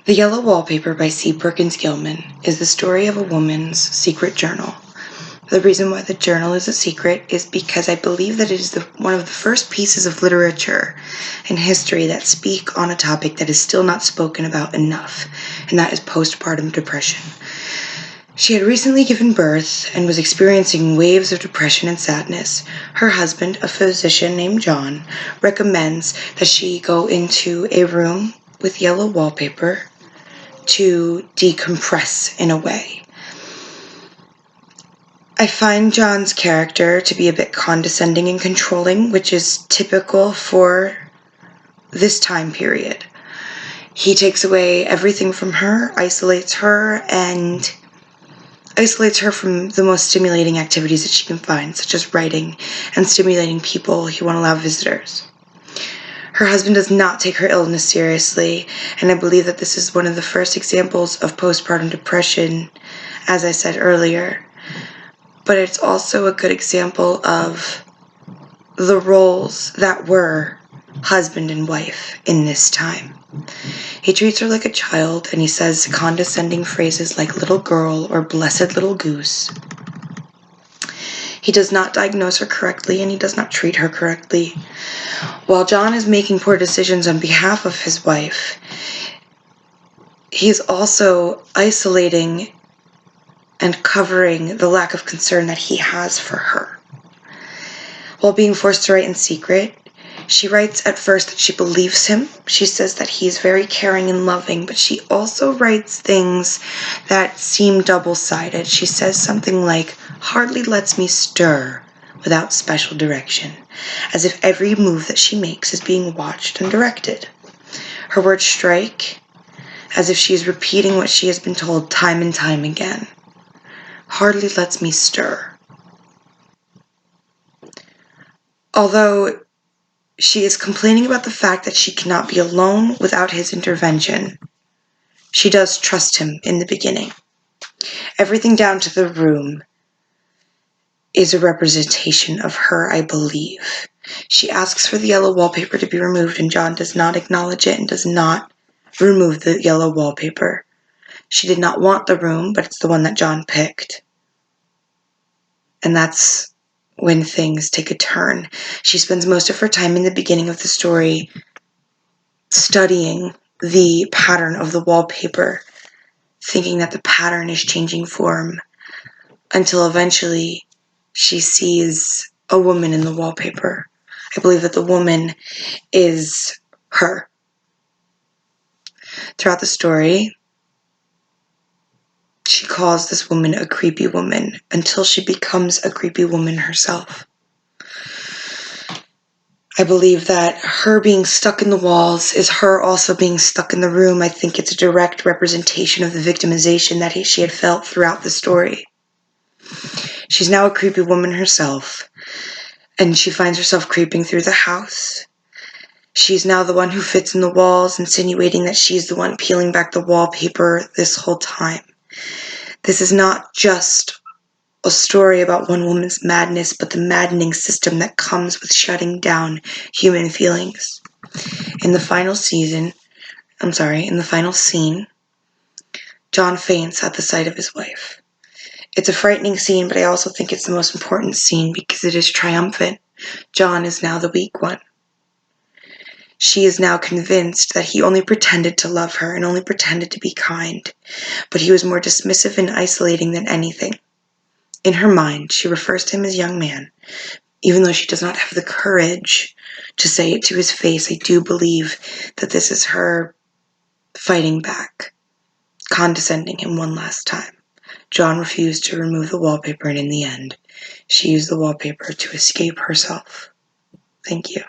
The Yellow Wallpaper by C. Perkins Gilman is the story of a woman's secret journal. The reason why the journal is a secret is because I believe that it is one of the first pieces of literature and history that speak on a topic that is still not spoken about enough, and that is postpartum depression. She had recently given birth and was experiencing waves of depression and sadness. Her husband, a physician named John, recommends that she go into a room with yellow wallpaper to decompress in a way. I find John's character to be a bit condescending and controlling, which is typical for this time period. He takes away everything from her, isolates her from the most stimulating activities that she can find, such as writing and stimulating people. He won't allow visitors. Her husband does not take her illness seriously, and I believe that this is one of the first examples of postpartum depression, as I said earlier. But it's also a good example of the roles that were husband and wife in this time. He treats her like a child, and he says condescending phrases like little girl or blessed little goose. He does not diagnose her correctly, and he does not treat her correctly. While John is making poor decisions on behalf of his wife, he is also isolating and covering the lack of concern that he has for her. While being forced to write in secret, she writes at first that she believes him. She says that he's very caring and loving, but she also writes things that seem double-sided. She says something like, hardly lets me stir without special direction, as if every move that she makes is being watched and directed. Her words strike as if she is repeating what she has been told time and time again. Hardly lets me stir. Although she is complaining about the fact that she cannot be alone without his intervention, she does trust him in the beginning. Everything down to the room is a representation of her, I believe. She asks for the yellow wallpaper to be removed, and John does not acknowledge it and does not remove the yellow wallpaper. She did not want the room, but it's the one that John picked. And that's when things take a turn. She spends most of her time in the beginning of the story studying the pattern of the wallpaper, thinking that the pattern is changing form, until eventually she sees a woman in the wallpaper. I believe that the woman is her. Throughout the story, she calls this woman a creepy woman until she becomes a creepy woman herself. I believe that her being stuck in the walls is her also being stuck in the room. I think it's a direct representation of the victimization that she had felt throughout the story. She's now a creepy woman herself, and she finds herself creeping through the house. She's now the one who fits in the walls, insinuating that she's the one peeling back the wallpaper this whole time. This is not just a story about one woman's madness, but the maddening system that comes with shutting down human feelings. In the final scene, John faints at the sight of his wife. It's a frightening scene, but I also think it's the most important scene because it is triumphant. John is now the weak one. She is now convinced that he only pretended to love her and only pretended to be kind, but he was more dismissive and isolating than anything. In her mind, she refers to him as young man. Even though she does not have the courage to say it to his face, I do believe that this is her fighting back, condescending him one last time. John refused to remove the wallpaper, and in the end, she used the wallpaper to escape herself. Thank you.